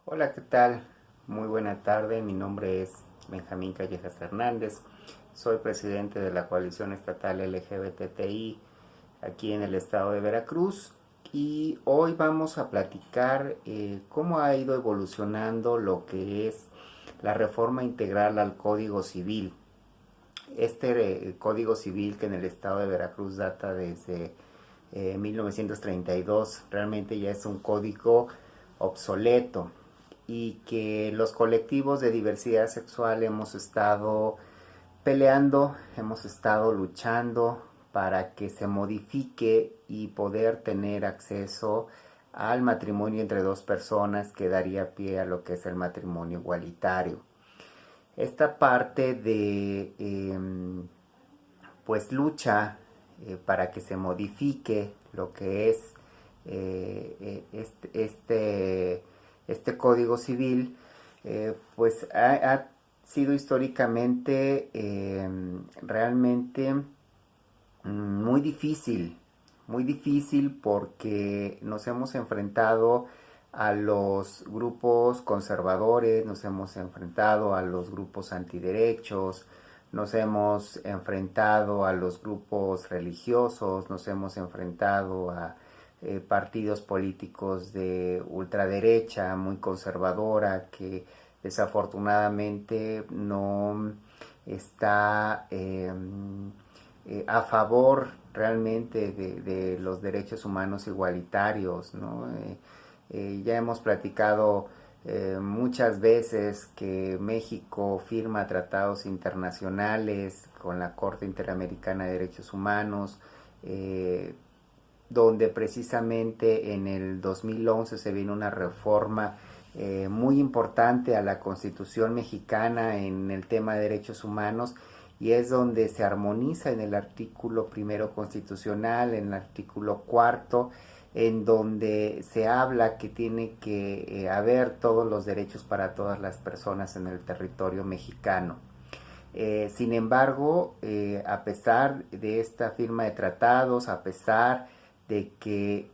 Hola, ¿qué tal? Muy buena tarde. Mi nombre es Benjamín Callejas Hernández. Soy presidente de la coalición estatal LGBTI aquí en el estado de Veracruz y hoy vamos a platicar cómo ha ido evolucionando lo que es la reforma integral al Código Civil. Código Civil que en el estado de Veracruz data desde 1932, realmente ya es un código obsoleto y que los colectivos de diversidad sexual hemos estado peleando, hemos estado luchando para que se modifique y poder tener acceso al matrimonio entre dos personas que daría pie a lo que es el matrimonio igualitario. Esta parte de pues lucha para que se modifique lo que es este código civil, pues ha sido históricamente realmente muy difícil porque nos hemos enfrentado a los grupos conservadores, nos hemos enfrentado a los grupos antiderechos, nos hemos enfrentado a los grupos religiosos, nos hemos enfrentado a partidos políticos de ultraderecha, muy conservadora, que desafortunadamente no está a favor realmente de los derechos humanos igualitarios, ¿no? Ya hemos platicado muchas veces que México firma tratados internacionales con la Corte Interamericana de Derechos Humanos, donde precisamente en el 2011 se vino una reforma muy importante a la Constitución mexicana en el tema de derechos humanos, y es donde se armoniza en el artículo primero constitucional, en el artículo cuarto, en donde se habla que tiene que haber todos los derechos para todas las personas en el territorio mexicano. Sin embargo, a pesar de esta firma de tratados, a pesar de que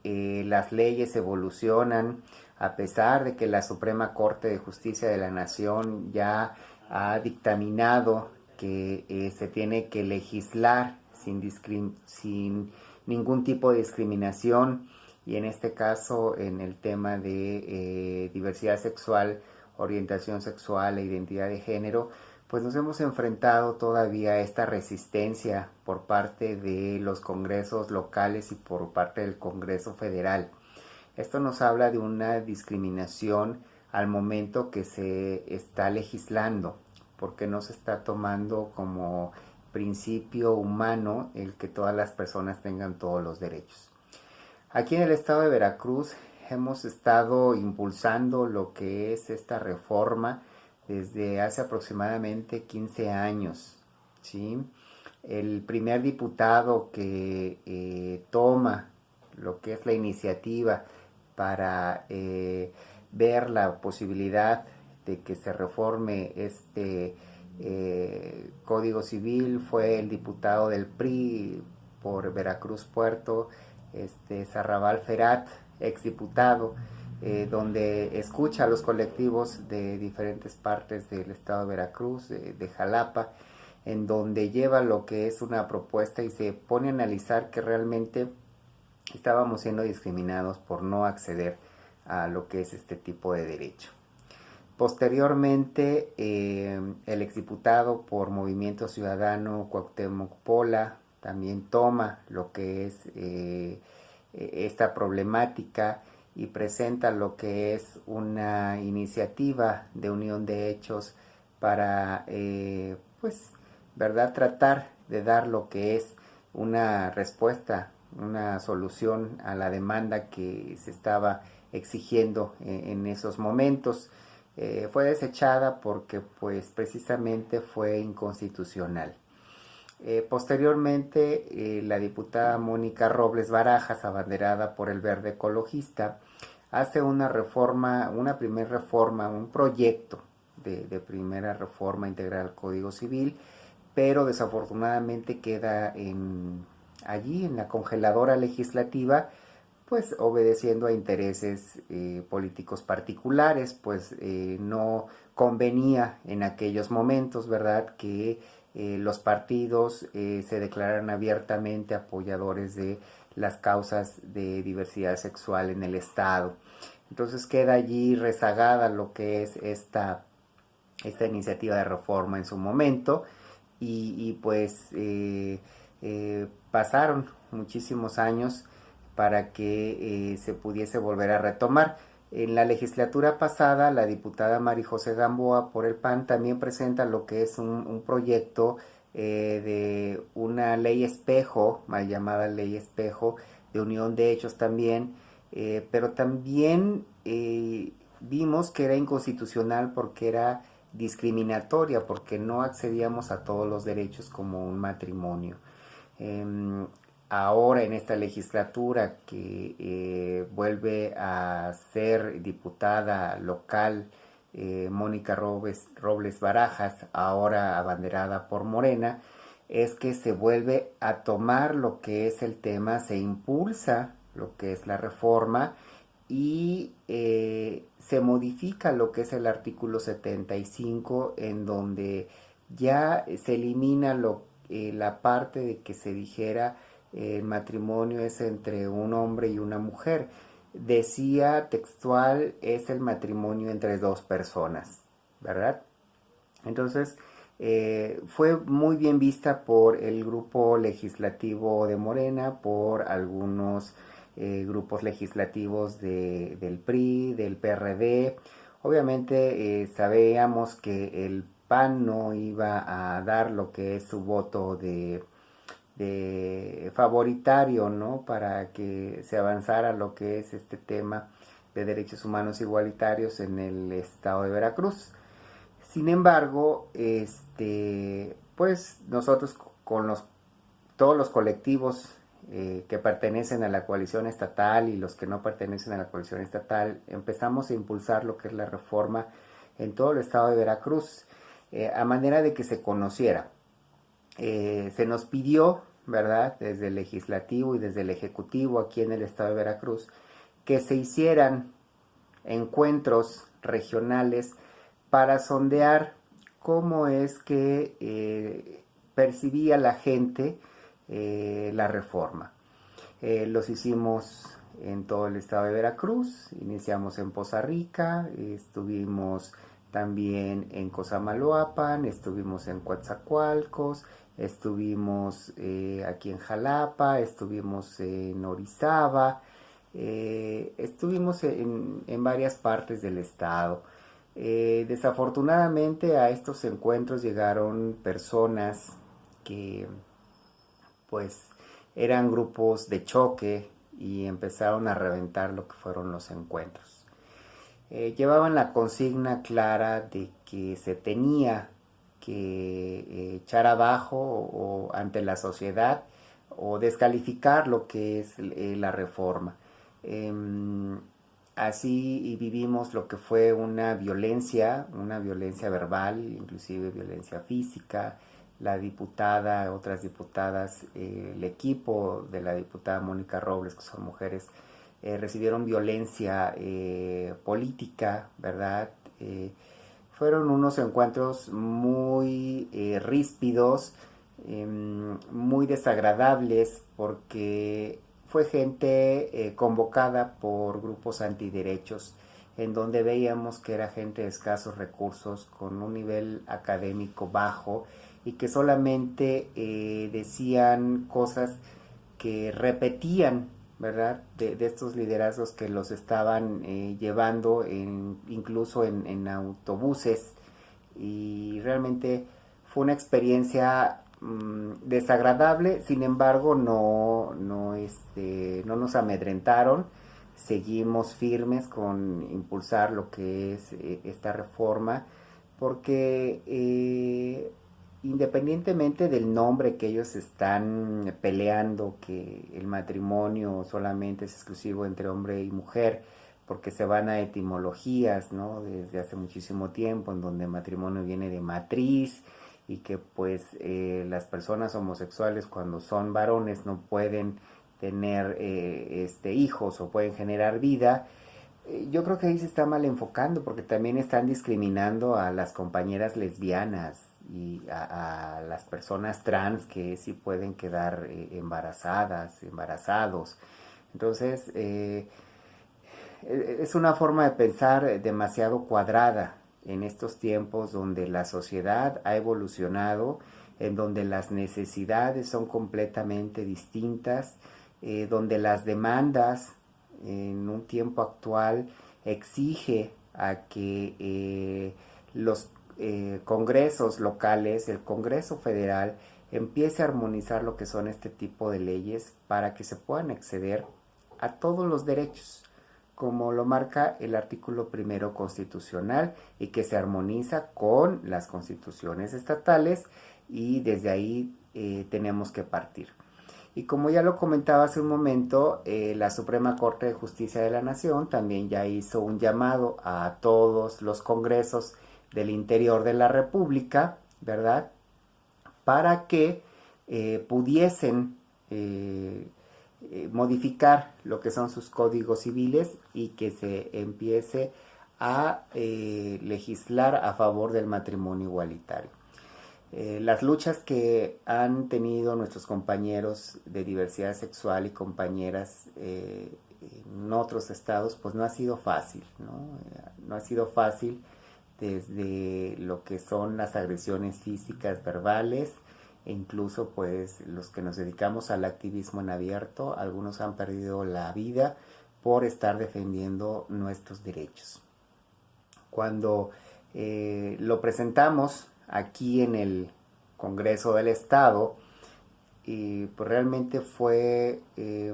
las leyes evolucionan, a pesar de que la Suprema Corte de Justicia de la Nación ya ha dictaminado que se tiene que legislar sin ningún tipo de discriminación, y en este caso en el tema de diversidad sexual, orientación sexual e identidad de género, pues nos hemos enfrentado todavía a esta resistencia por parte de los congresos locales y por parte del Congreso Federal. Esto nos habla de una discriminación al momento que se está legislando, porque no se está tomando como principio humano el que todas las personas tengan todos los derechos. Aquí en el estado de Veracruz hemos estado impulsando lo que es esta reforma desde hace aproximadamente 15 años, ¿sí? El primer diputado que toma lo que es la iniciativa para ver la posibilidad de que se reforme este Código Civil fue el diputado del PRI por Veracruz Puerto, Sarrabal Ferat, exdiputado, donde escucha a los colectivos de diferentes partes del estado de Veracruz, de Jalapa, en donde lleva lo que es una propuesta y se pone a analizar que realmente estábamos siendo discriminados por no acceder a lo que es este tipo de derecho. Posteriormente, el exdiputado por Movimiento Ciudadano Cuauhtémoc Pola también toma lo que es esta problemática y presenta lo que es una iniciativa de unión de hechos para, pues, verdad, tratar de dar lo que es una respuesta, una solución a la demanda que se estaba exigiendo en esos momentos. Fue desechada porque pues precisamente fue inconstitucional. Posteriormente, la diputada Mónica Robles Barajas, abanderada por el Verde Ecologista, hace una reforma, una primera reforma, un proyecto de primera reforma integral al Código Civil, pero desafortunadamente queda allí en la congeladora legislativa pues obedeciendo a intereses políticos particulares, pues no convenía en aquellos momentos, ¿verdad?, que los partidos se declararan abiertamente apoyadores de las causas de diversidad sexual en el Estado. Entonces queda allí rezagada lo que es esta iniciativa de reforma en su momento y pues pasaron muchísimos años para que se pudiese volver a retomar. En la legislatura pasada, la diputada Mari José Gamboa por el PAN también presenta lo que es un proyecto de una ley espejo, mal llamada ley espejo, de unión de hechos también, pero también vimos que era inconstitucional porque era discriminatoria, porque no accedíamos a todos los derechos como un matrimonio. Ahora en esta legislatura que vuelve a ser diputada local Mónica Robles Barajas, ahora abanderada por Morena, es que se vuelve a tomar lo que es el tema, se impulsa lo que es la reforma y se modifica lo que es el artículo 75, en donde ya se elimina la parte de que se dijera el matrimonio es entre un hombre y una mujer. Decía textual, es el matrimonio entre dos personas, ¿verdad? Entonces, fue muy bien vista por el grupo legislativo de Morena, por algunos grupos legislativos del PRI, del PRD. Obviamente sabíamos que el PAN no iba a dar lo que es su voto de favoritario, ¿no?, para que se avanzara lo que es este tema de derechos humanos igualitarios en el estado de Veracruz. Sin embargo, pues nosotros con todos los colectivos que pertenecen a la coalición estatal y los que no pertenecen a la coalición estatal, empezamos a impulsar lo que es la reforma en todo el estado de Veracruz, a manera de que se conociera. Se nos pidió, ¿verdad?, desde el legislativo y desde el ejecutivo aquí en el estado de Veracruz, que se hicieran encuentros regionales para sondear cómo es que percibía la gente la reforma. Los hicimos en todo el estado de Veracruz, iniciamos en Poza Rica, estuvimos también en Cosamaloapan, estuvimos en Coatzacoalcos, estuvimos aquí en Jalapa, estuvimos en Orizaba, estuvimos en varias partes del estado. Desafortunadamente a estos encuentros llegaron personas que pues eran grupos de choque y empezaron a reventar lo que fueron los encuentros. Llevaban la consigna clara de que se tenía que echar abajo o ante la sociedad o descalificar lo que es la reforma. Así vivimos lo que fue una violencia verbal, inclusive violencia física. La diputada, otras diputadas, el equipo de la diputada Mónica Robles, que son mujeres, recibieron violencia política, ¿verdad? Fueron unos encuentros muy ríspidos, muy desagradables, porque fue gente convocada por grupos antiderechos, en donde veíamos que era gente de escasos recursos, con un nivel académico bajo, y que solamente decían cosas que repetían, ¿verdad?, de estos liderazgos que los estaban llevando incluso en autobuses, y realmente fue una experiencia desagradable. Sin embargo, no nos amedrentaron, seguimos firmes con impulsar lo que es esta reforma, porque independientemente del nombre que ellos están peleando, que el matrimonio solamente es exclusivo entre hombre y mujer, porque se van a etimologías, ¿no?, desde hace muchísimo tiempo, en donde matrimonio viene de matriz, y que pues las personas homosexuales, cuando son varones, no pueden tener hijos o pueden generar vida. Yo creo que ahí se está mal enfocando porque también están discriminando a las compañeras lesbianas y a las personas trans que sí pueden quedar embarazadas, embarazados. Entonces, es una forma de pensar demasiado cuadrada en estos tiempos donde la sociedad ha evolucionado, en donde las necesidades son completamente distintas, donde las demandas en un tiempo actual exige a que los congresos locales, el Congreso Federal, empiece a armonizar lo que son este tipo de leyes para que se puedan acceder a todos los derechos, como lo marca el artículo primero constitucional y que se armoniza con las constituciones estatales y desde ahí tenemos que partir. Y como ya lo comentaba hace un momento, la Suprema Corte de Justicia de la Nación también ya hizo un llamado a todos los congresos del interior de la República, ¿verdad? Para que pudiesen modificar lo que son sus códigos civiles y que se empiece a legislar a favor del matrimonio igualitario. Las luchas que han tenido nuestros compañeros de diversidad sexual y compañeras en otros estados, pues no ha sido fácil, ¿no? No ha sido fácil desde lo que son las agresiones físicas, verbales, e incluso pues los que nos dedicamos al activismo en abierto, algunos han perdido la vida por estar defendiendo nuestros derechos. Cuando lo presentamos aquí en el Congreso del Estado, pues realmente fue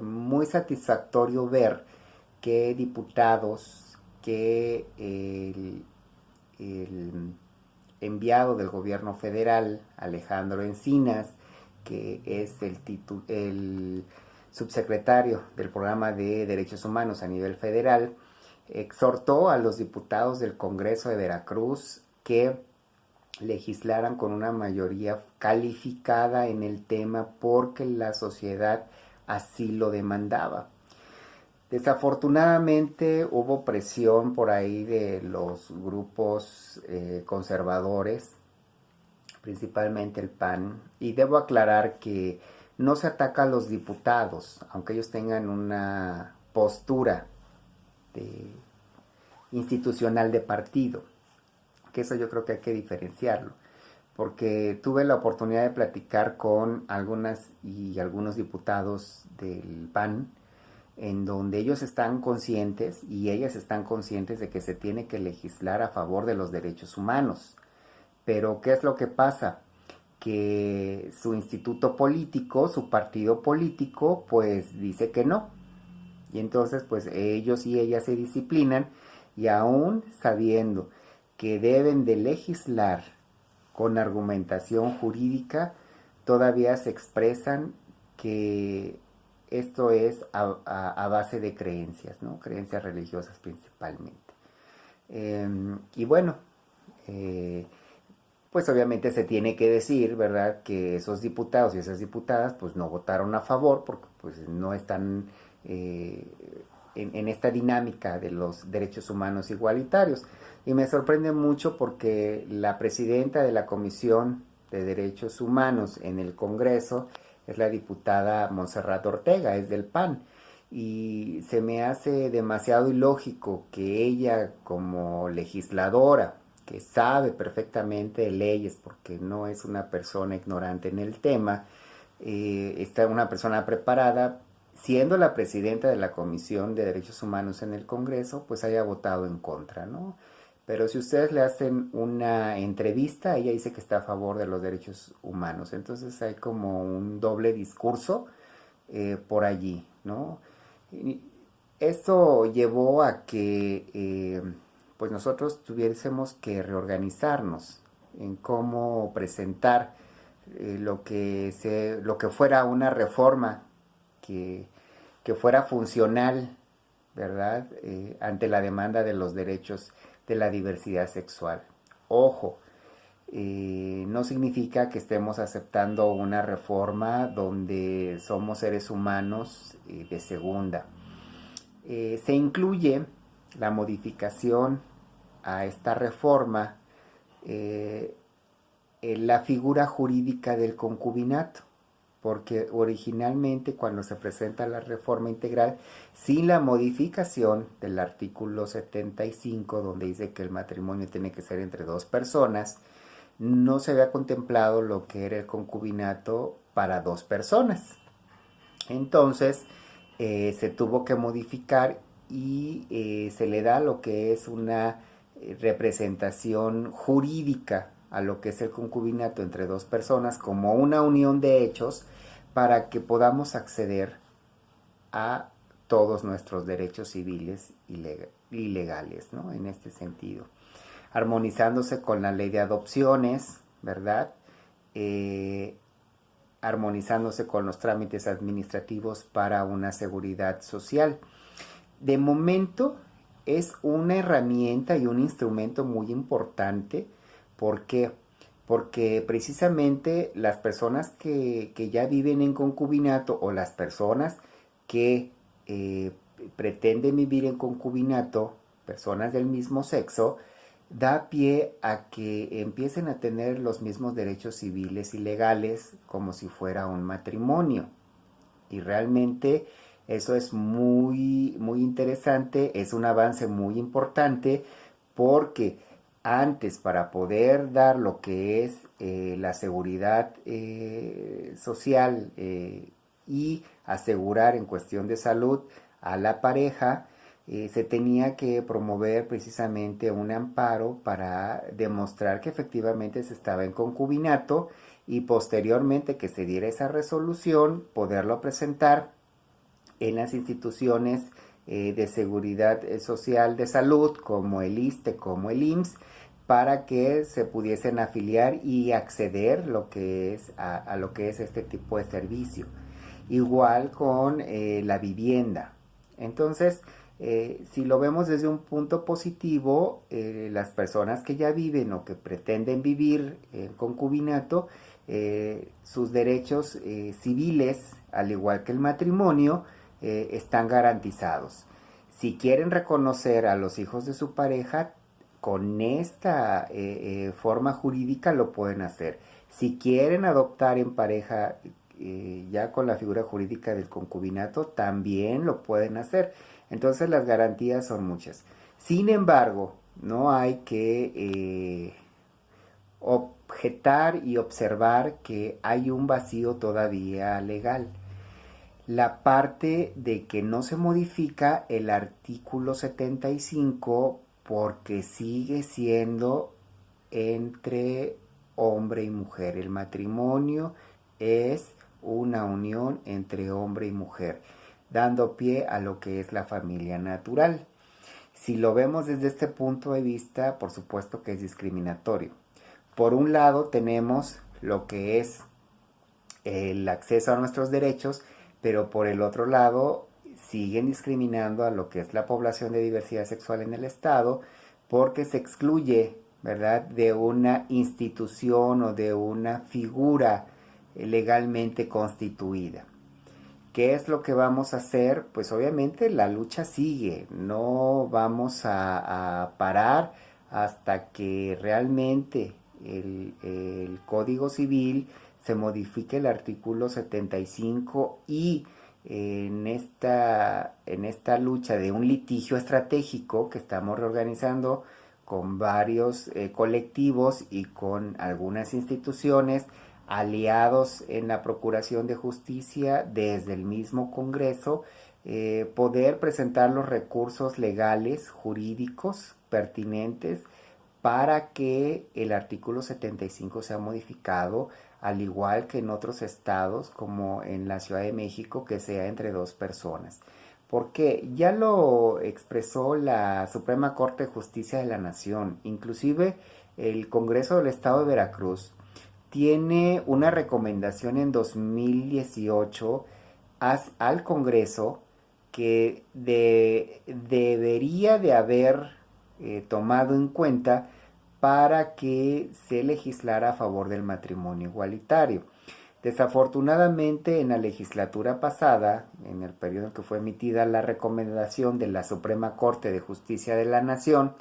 muy satisfactorio ver que diputados, que el enviado del gobierno federal, Alejandro Encinas, que es el subsecretario del Programa de Derechos Humanos a nivel federal, exhortó a los diputados del Congreso de Veracruz que legislaran con una mayoría calificada en el tema porque la sociedad así lo demandaba. Desafortunadamente hubo presión por ahí de los grupos conservadores, principalmente el PAN, y debo aclarar que no se ataca a los diputados, aunque ellos tengan una postura institucional de partido, que eso yo creo que hay que diferenciarlo, porque tuve la oportunidad de platicar con algunas y algunos diputados del PAN, en donde ellos están conscientes y ellas están conscientes de que se tiene que legislar a favor de los derechos humanos. Pero ¿qué es lo que pasa? Que su instituto político, su partido político, pues dice que no. Y entonces pues ellos y ellas se disciplinan y aún sabiendo que deben de legislar con argumentación jurídica, todavía se expresan que esto es a base de creencias, ¿no? Creencias religiosas principalmente. Y bueno, pues obviamente se tiene que decir, ¿verdad?, que esos diputados y esas diputadas pues no votaron a favor porque pues no están en esta dinámica de los derechos humanos igualitarios. Y me sorprende mucho porque la presidenta de la Comisión de Derechos Humanos en el Congreso es la diputada Montserrat Ortega, es del PAN. Y se me hace demasiado ilógico que ella, como legisladora, que sabe perfectamente de leyes porque no es una persona ignorante en el tema, está una persona preparada, siendo la presidenta de la Comisión de Derechos Humanos en el Congreso, pues haya votado en contra, ¿no? Pero si ustedes le hacen una entrevista, ella dice que está a favor de los derechos humanos. Entonces hay como un doble discurso por allí, ¿no? Y esto llevó a que pues nosotros tuviésemos que reorganizarnos en cómo presentar lo que fuera una reforma que fuera funcional, ¿verdad? Ante la demanda de los derechos de la diversidad sexual. Ojo, no significa que estemos aceptando una reforma donde somos seres humanos de segunda. Se incluye la modificación a esta reforma la figura jurídica del concubinato, porque originalmente cuando se presenta la reforma integral, sin la modificación del artículo 75, donde dice que el matrimonio tiene que ser entre dos personas, no se había contemplado lo que era el concubinato para dos personas. Entonces se tuvo que modificar y se le da lo que es una representación jurídica a lo que es el concubinato entre dos personas como una unión de hechos para que podamos acceder a todos nuestros derechos civiles y legales, ¿no? En este sentido. Armonizándose con la ley de adopciones, ¿verdad? Armonizándose con los trámites administrativos para una seguridad social. De momento es una herramienta y un instrumento muy importante. ¿Por qué? Porque precisamente las personas que ya viven en concubinato o las personas que pretenden vivir en concubinato, personas del mismo sexo, da pie a que empiecen a tener los mismos derechos civiles y legales como si fuera un matrimonio. Y realmente eso es muy, muy interesante, es un avance muy importante porque antes para poder dar lo que es la seguridad social y asegurar en cuestión de salud a la pareja, se tenía que promover precisamente un amparo para demostrar que efectivamente se estaba en concubinato y posteriormente que se diera esa resolución, poderlo presentar en las instituciones de seguridad social de salud como el ISSSTE, como el IMSS, para que se pudiesen afiliar y acceder lo que es a lo que es este tipo de servicio. Igual con la vivienda. Entonces, si lo vemos desde un punto positivo, las personas que ya viven o que pretenden vivir en concubinato, sus derechos civiles, al igual que el matrimonio, están garantizados. Si quieren reconocer a los hijos de su pareja, con esta forma jurídica lo pueden hacer. Si quieren adoptar en pareja, ya con la figura jurídica del concubinato, también lo pueden hacer. Entonces las garantías son muchas. Sin embargo, no hay que objetar y observar que hay un vacío todavía legal. La parte de que no se modifica el artículo 75 porque sigue siendo entre hombre y mujer. El matrimonio es una unión entre hombre y mujer, dando pie a lo que es la familia natural. Si lo vemos desde este punto de vista, por supuesto que es discriminatorio. Por un lado tenemos lo que es el acceso a nuestros derechos, pero por el otro lado siguen discriminando a lo que es la población de diversidad sexual en el Estado porque se excluye, ¿verdad?, de una institución o de una figura legalmente constituida. ¿Qué es lo que vamos a hacer? Pues obviamente la lucha sigue, no vamos a parar hasta que realmente el Código Civil se modifique el artículo 75 y en esta lucha de un litigio estratégico que estamos reorganizando con varios colectivos y con algunas instituciones aliados en la Procuración de Justicia desde el mismo Congreso, poder presentar los recursos legales, jurídicos pertinentes para que el artículo 75 sea modificado, al igual que en otros estados, como en la Ciudad de México, que sea entre dos personas. Porque ya lo expresó la Suprema Corte de Justicia de la Nación, inclusive el Congreso del Estado de Veracruz tiene una recomendación en 2018 al Congreso que debería de haber tomado en cuenta para que se legislara a favor del matrimonio igualitario. Desafortunadamente, en la legislatura pasada, en el periodo en que fue emitida la recomendación de la Suprema Corte de Justicia de la Nación,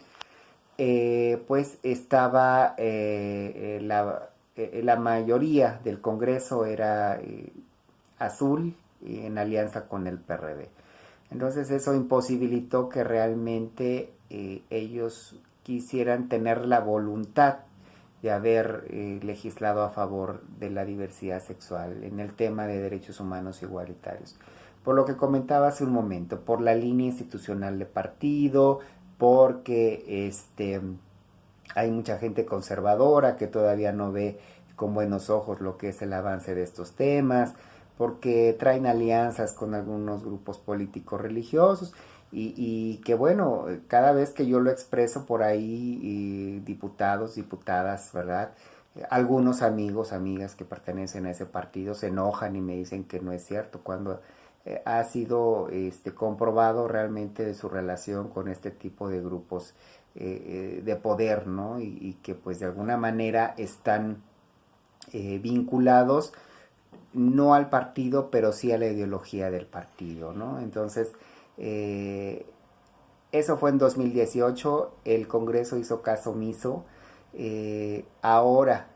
pues estaba la mayoría del Congreso era azul en alianza con el PRD. Entonces eso imposibilitó que realmente ellos quisieran tener la voluntad de haber legislado a favor de la diversidad sexual en el tema de derechos humanos igualitarios. Por lo que comentaba hace un momento, por la línea institucional de partido, porque hay mucha gente conservadora que todavía no ve con buenos ojos lo que es el avance de estos temas, porque traen alianzas con algunos grupos políticos religiosos y que bueno, cada vez que yo lo expreso por ahí, diputados, diputadas, ¿verdad? Algunos amigos, amigas que pertenecen a ese partido se enojan y me dicen que no es cierto, cuando ha sido comprobado realmente de su relación con este tipo de grupos de poder, ¿no? Y que pues de alguna manera están vinculados no al partido, pero sí a la ideología del partido, ¿no? Entonces, eso fue en 2018, el Congreso hizo caso omiso, ahora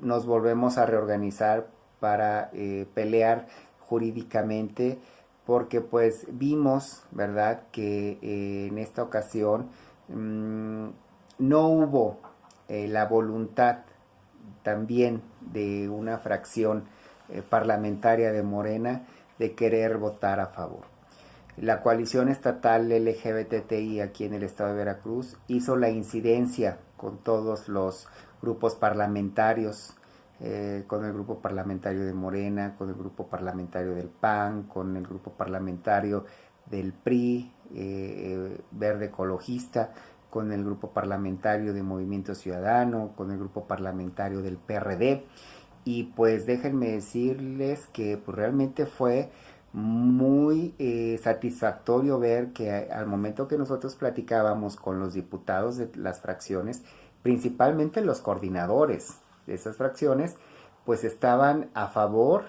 nos volvemos a reorganizar para pelear jurídicamente, porque pues vimos, ¿verdad?, que en esta ocasión no hubo la voluntad también de una fracción parlamentaria de Morena de querer votar a favor. La coalición estatal LGBTI aquí en el estado de Veracruz hizo la incidencia con todos los grupos parlamentarios, con el grupo parlamentario de Morena, con el grupo parlamentario del PAN, con el grupo parlamentario del PRI, Verde Ecologista, con el grupo parlamentario de Movimiento Ciudadano, con el grupo parlamentario del PRD. Y pues déjenme decirles que pues, realmente fue muy satisfactorio ver que al momento que nosotros platicábamos con los diputados de las fracciones, principalmente los coordinadores de esas fracciones, pues estaban a favor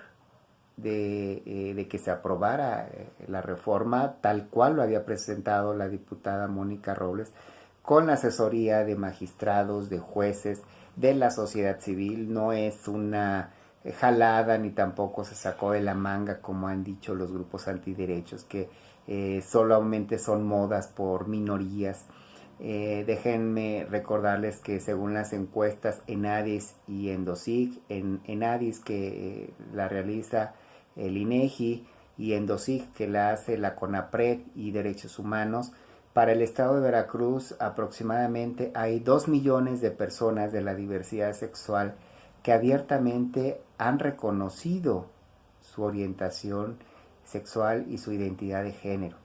de que se aprobara la reforma tal cual lo había presentado la diputada Mónica Robles, con la asesoría de magistrados, de jueces, de la sociedad civil. No es una jalada ni tampoco se sacó de la manga como han dicho los grupos antiderechos, que solamente son modas por minorías. Déjenme recordarles que según las encuestas ENADIS y ENDOCIG, en ENADIS que la realiza el INEGI y ENDOCIG que la hace la CONAPRED y Derechos Humanos, para el estado de Veracruz aproximadamente hay 2 millones de personas de la diversidad sexual que abiertamente han reconocido su orientación sexual y su identidad de género.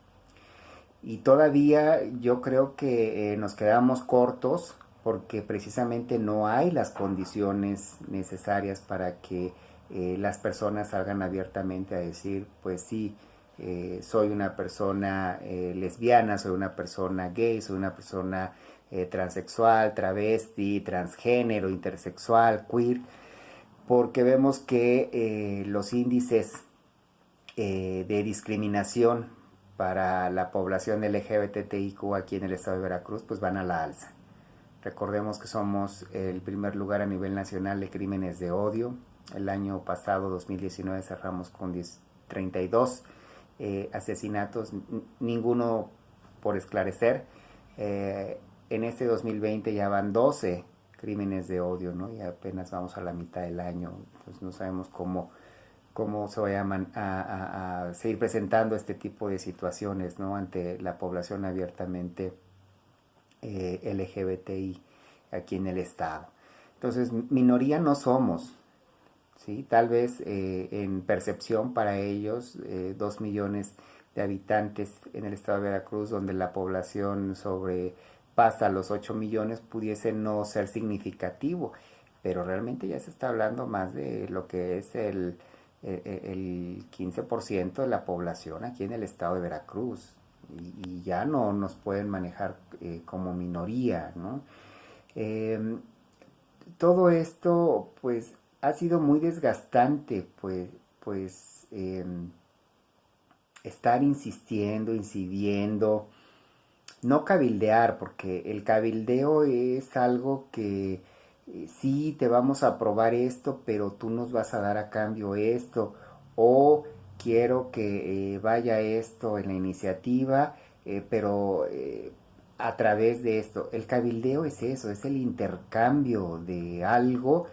Y todavía yo creo que nos quedamos cortos porque precisamente no hay las condiciones necesarias para que las personas salgan abiertamente a decir, pues sí, soy una persona lesbiana, soy una persona gay, soy una persona transexual, travesti, transgénero, intersexual, queer, porque vemos que los índices de discriminación para la población LGBTIQ aquí en el estado de Veracruz pues van a la alza. Recordemos que somos el primer lugar a nivel nacional de crímenes de odio. El año pasado, 2019, cerramos con 32 asesinatos, ninguno por esclarecer. En este 2020 ya van 12 crímenes de odio, ¿no? Y apenas vamos a la mitad del año, pues no sabemos cómo se vayan a seguir presentando este tipo de situaciones, ¿no?, ante la población abiertamente LGBTI aquí en el estado. Entonces, minoría no somos, ¿sí? Tal vez en percepción para ellos, 2 millones de habitantes en el estado de Veracruz, donde la población sobrepasa los 8 millones, pudiese no ser significativo, pero realmente ya se está hablando más de lo que es el 15% de la población aquí en el estado de Veracruz, y ya no nos pueden manejar como minoría, ¿no? Em, Todo esto pues ha sido muy desgastante, estar insistiendo, incidiendo, no cabildear, porque el cabildeo es algo que sí te vamos a aprobar esto, pero tú nos vas a dar a cambio esto, o quiero que vaya esto en la iniciativa, pero a través de esto. El cabildeo es eso, es el intercambio de algo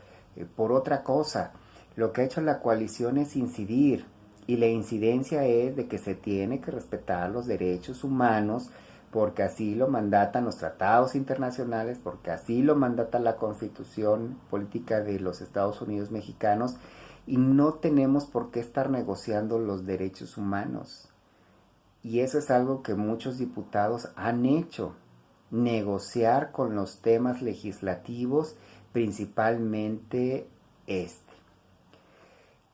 por otra cosa. Lo que ha hecho la coalición es incidir, y la incidencia es de que se tiene que respetar los derechos humanos, porque así lo mandatan los tratados internacionales, porque así lo mandata la Constitución Política de los Estados Unidos Mexicanos, y no tenemos por qué estar negociando los derechos humanos. Y eso es algo que muchos diputados han hecho, negociar con los temas legislativos, principalmente este.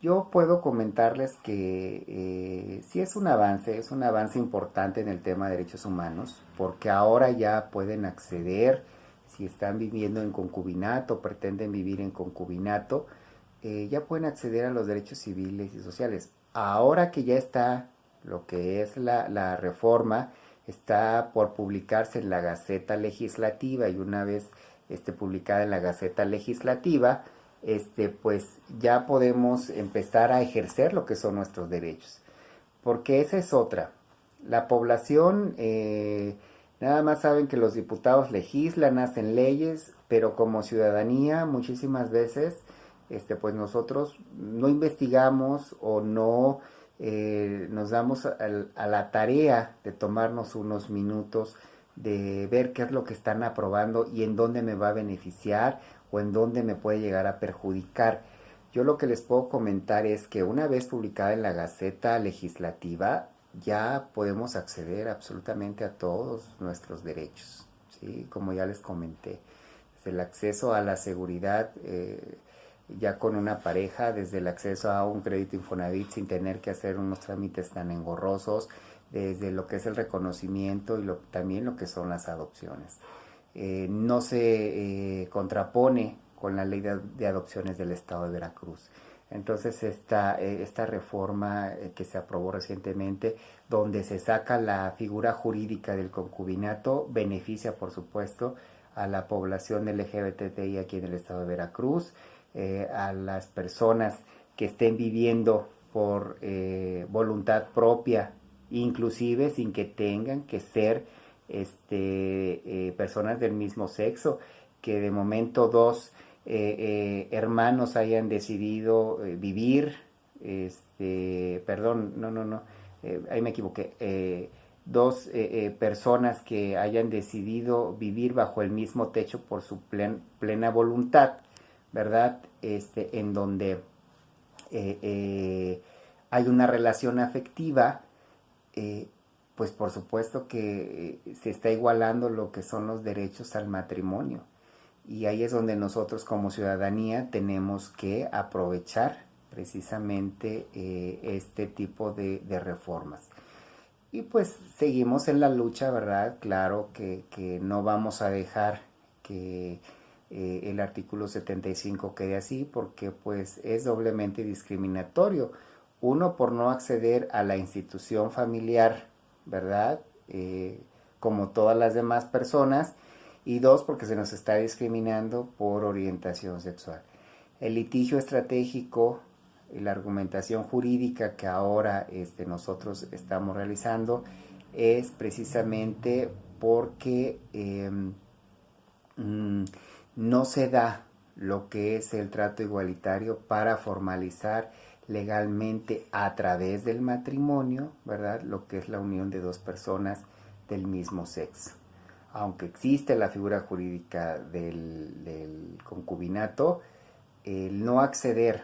Yo puedo comentarles que sí es un avance importante en el tema de derechos humanos, porque ahora ya pueden acceder, si están viviendo en concubinato, pretenden vivir en concubinato, ya pueden acceder a los derechos civiles y sociales. Ahora que ya está lo que es la reforma, está por publicarse en la Gaceta Legislativa, y una vez publicada en la Gaceta Legislativa, pues ya podemos empezar a ejercer lo que son nuestros derechos. Porque esa es otra. La población nada más saben que los diputados legislan, hacen leyes, pero como ciudadanía muchísimas veces pues nosotros no investigamos o no nos damos a la tarea de tomarnos unos minutos de ver qué es lo que están aprobando y en dónde me va a beneficiar o en dónde me puede llegar a perjudicar. Yo lo que les puedo comentar es que una vez publicada en la Gaceta Legislativa, ya podemos acceder absolutamente a todos nuestros derechos, ¿sí? Como ya les comenté, desde el acceso a la seguridad, ya con una pareja, desde el acceso a un crédito Infonavit sin tener que hacer unos trámites tan engorrosos, desde lo que es el reconocimiento y también lo que son las adopciones. No se contrapone con la ley de adopciones del estado de Veracruz. Entonces esta reforma que se aprobó recientemente, donde se saca la figura jurídica del concubinato, beneficia por supuesto a la población LGBTI aquí en el estado de Veracruz, a las personas que estén viviendo por voluntad propia, inclusive sin que tengan que ser personas del mismo sexo, que de momento dos hermanos hayan decidido vivir, perdón, no, ahí me equivoqué, dos personas que hayan decidido vivir bajo el mismo techo por su plena voluntad, ¿verdad? En donde hay una relación afectiva, eh, pues por supuesto que se está igualando lo que son los derechos al matrimonio. Y ahí es donde nosotros como ciudadanía tenemos que aprovechar precisamente este tipo de reformas. Y pues seguimos en la lucha, ¿verdad? Claro que no vamos a dejar que el artículo 75 quede así, porque pues es doblemente discriminatorio. Uno, por no acceder a la institución familiar, ¿verdad? Como todas las demás personas. Y dos, porque se nos está discriminando por orientación sexual. El litigio estratégico y la argumentación jurídica que ahora nosotros estamos realizando es precisamente porque no se da lo que es el trato igualitario para formalizar legalmente a través del matrimonio, ¿verdad? Lo que es la unión de dos personas del mismo sexo. Aunque existe la figura jurídica del concubinato, el no acceder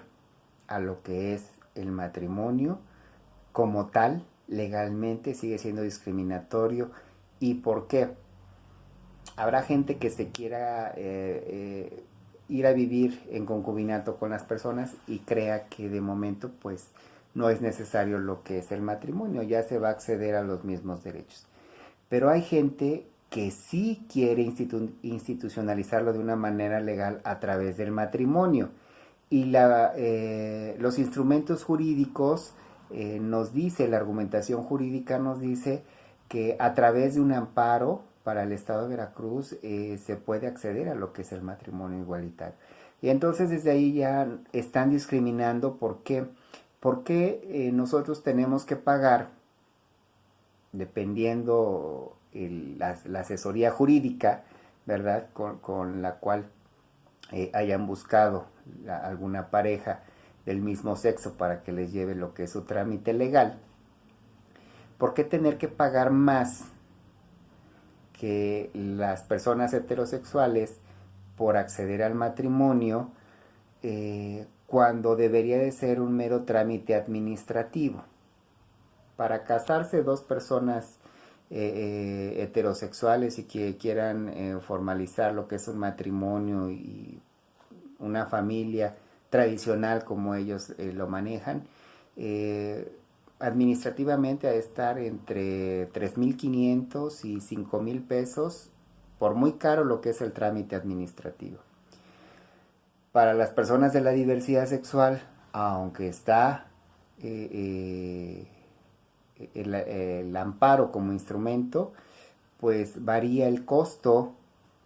a lo que es el matrimonio como tal legalmente sigue siendo discriminatorio. ¿Y por qué? Habrá gente que se quiera ir a vivir en concubinato con las personas y crea que de momento pues no es necesario lo que es el matrimonio, ya se va a acceder a los mismos derechos. Pero hay gente que sí quiere institucionalizarlo de una manera legal a través del matrimonio. Y los instrumentos jurídicos nos dice, la argumentación jurídica nos dice que a través de un amparo para el Estado de Veracruz se puede acceder a lo que es el matrimonio igualitario. Y entonces desde ahí ya están discriminando. ¿Por qué? Porque nosotros tenemos que pagar, dependiendo la asesoría jurídica, ¿verdad? Con la cual hayan buscado alguna pareja del mismo sexo para que les lleve lo que es su trámite legal. ¿Por qué tener que pagar más que las personas heterosexuales por acceder al matrimonio cuando debería de ser un mero trámite administrativo? Para casarse dos personas heterosexuales y que quieran formalizar lo que es un matrimonio y una familia tradicional como ellos lo manejan, administrativamente ha de estar entre 3,500 y 5,000 pesos, por muy caro lo que es el trámite administrativo. Para las personas de la diversidad sexual, aunque está el amparo como instrumento, pues varía el costo,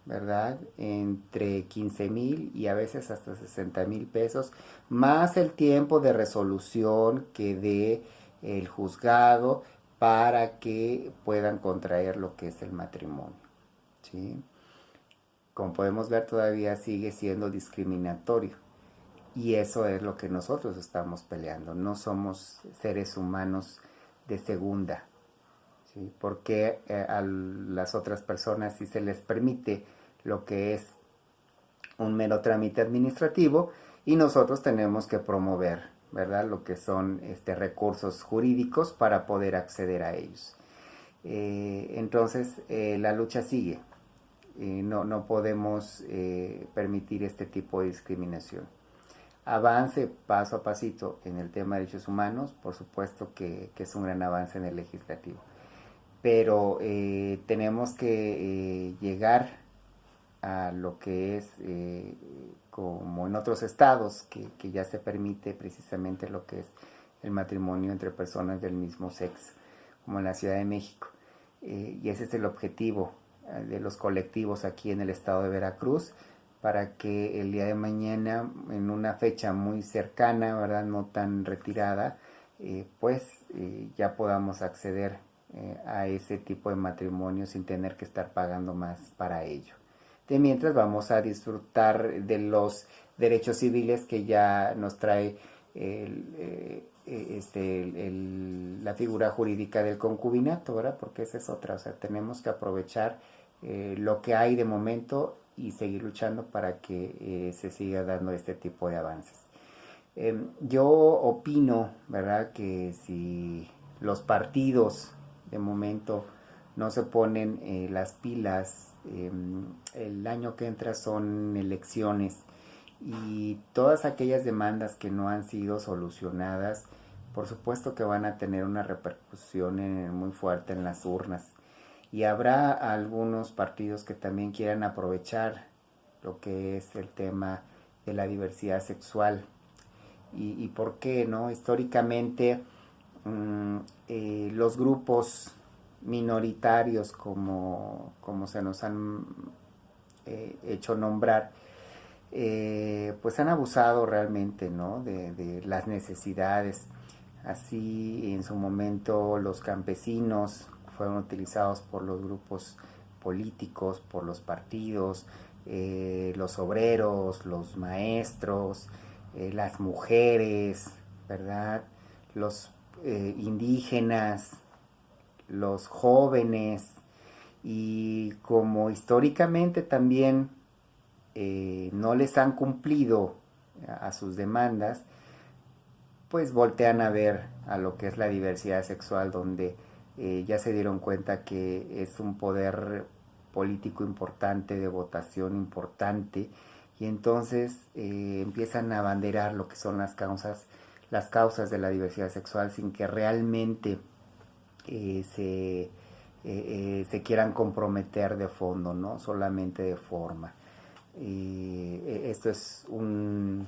¿verdad? Entre 15,000 y a veces hasta 60,000 pesos, más el tiempo de resolución que dé el juzgado para que puedan contraer lo que es el matrimonio, ¿sí? Como podemos ver, todavía sigue siendo discriminatorio. Y eso es lo que nosotros estamos peleando. No somos seres humanos de segunda, ¿sí? Porque a las otras personas sí se les permite lo que es un mero trámite administrativo y nosotros tenemos que promover, ¿verdad?, lo que son recursos jurídicos para poder acceder a ellos. Entonces la lucha sigue. No podemos permitir este tipo de discriminación. Avance paso a pasito en el tema de derechos humanos, por supuesto que es un gran avance en el legislativo, pero tenemos que llegar a lo que es como en otros estados que ya se permite precisamente lo que es el matrimonio entre personas del mismo sexo, como en la Ciudad de México, y ese es el objetivo de los colectivos aquí en el estado de Veracruz, para que el día de mañana, en una fecha muy cercana, ¿verdad?, no tan retirada, ya podamos acceder a ese tipo de matrimonio sin tener que estar pagando más para ello. De mientras vamos a disfrutar de los derechos civiles que ya nos trae la figura jurídica del concubinato, ¿verdad? Porque esa es otra, o sea, tenemos que aprovechar lo que hay de momento y seguir luchando para que se siga dando este tipo de avances. Yo opino, ¿verdad?, que si los partidos de momento no se ponen las pilas, el año que entra son elecciones y todas aquellas demandas que no han sido solucionadas, por supuesto que van a tener una repercusión muy fuerte en las urnas. Y habrá algunos partidos que también quieran aprovechar lo que es el tema de la diversidad sexual. ¿Y por qué, no? Históricamente, los grupos minoritarios, como se nos han hecho nombrar, pues han abusado realmente, ¿no?, de las necesidades. Así, en su momento, los campesinos fueron utilizados por los grupos políticos, por los partidos, los obreros, los maestros, las mujeres, ¿verdad?, los indígenas, los jóvenes, y como históricamente también no les han cumplido a sus demandas, pues voltean a ver a lo que es la diversidad sexual, donde ya se dieron cuenta que es un poder político importante, de votación importante, y entonces empiezan a abanderar lo que son las causas de la diversidad sexual sin que realmente se se quieran comprometer de fondo, no solamente de forma. Esto es un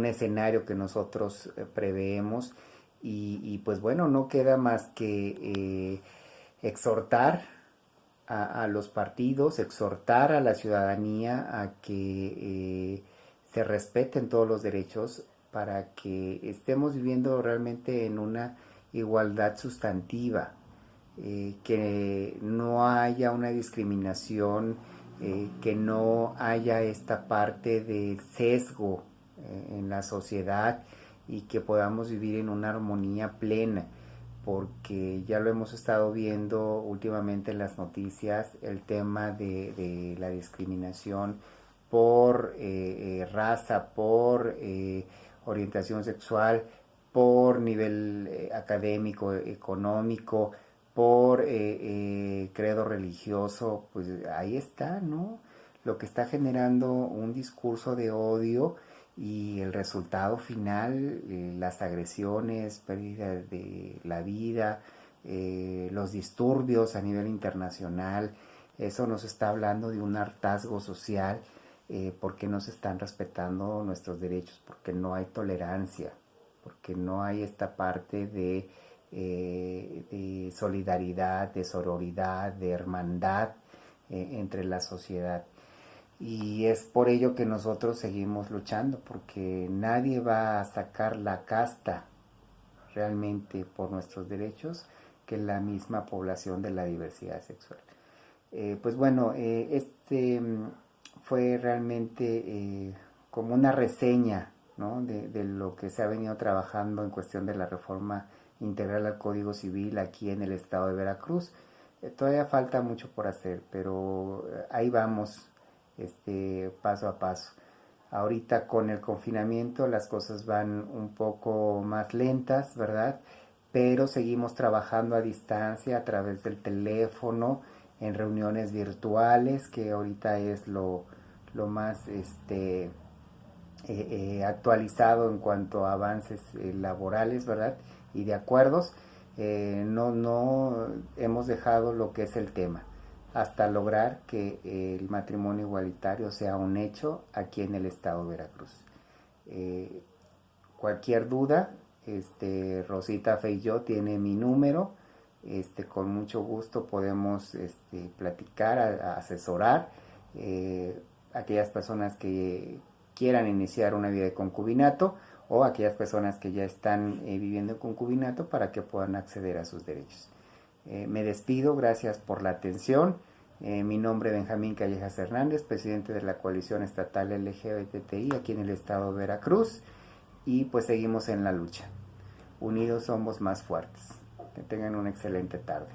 escenario que nosotros preveemos y pues bueno, no queda más que exhortar a los partidos, exhortar a la ciudadanía a que se respeten todos los derechos para que estemos viviendo realmente en una igualdad sustantiva, que no haya una discriminación, que no haya esta parte de sesgo en la sociedad y que podamos vivir en una armonía plena, porque ya lo hemos estado viendo últimamente en las noticias, el tema de la discriminación por raza, por orientación sexual, por nivel académico, económico, por credo religioso, pues ahí está, ¿no? Lo que está generando un discurso de odio y el resultado final, las agresiones, pérdida de la vida, los disturbios a nivel internacional, eso nos está hablando de un hartazgo social, porque no se están respetando nuestros derechos, porque no hay tolerancia, porque no hay esta parte de solidaridad, de sororidad, de hermandad entre la sociedad. Y es por ello que nosotros seguimos luchando, porque nadie va a sacar la casta realmente por nuestros derechos que la misma población de la diversidad sexual. Pues bueno, fue realmente como una reseña, ¿no? de lo que se ha venido trabajando en cuestión de la reforma integral al Código Civil aquí en el estado de Veracruz. Todavía falta mucho por hacer, pero ahí vamos, paso a paso. Ahorita con el confinamiento las cosas van un poco más lentas, ¿verdad? Pero seguimos trabajando a distancia a través del teléfono, en reuniones virtuales, que ahorita es lo más actualizado en cuanto a avances laborales, ¿verdad? Y de acuerdos. No hemos dejado lo que es el tema hasta lograr que el matrimonio igualitario sea un hecho aquí en el estado de Veracruz. Cualquier duda, Rosita Feijó tiene mi número, con mucho gusto podemos platicar, asesorar aquellas personas que quieran iniciar una vida de concubinato o aquellas personas que ya están viviendo en concubinato para que puedan acceder a sus derechos. Me despido, gracias por la atención. Mi nombre es Benjamín Callejas Hernández, presidente de la coalición estatal LGBTI aquí en el estado de Veracruz, y pues seguimos en la lucha. Unidos somos más fuertes. Que tengan una excelente tarde.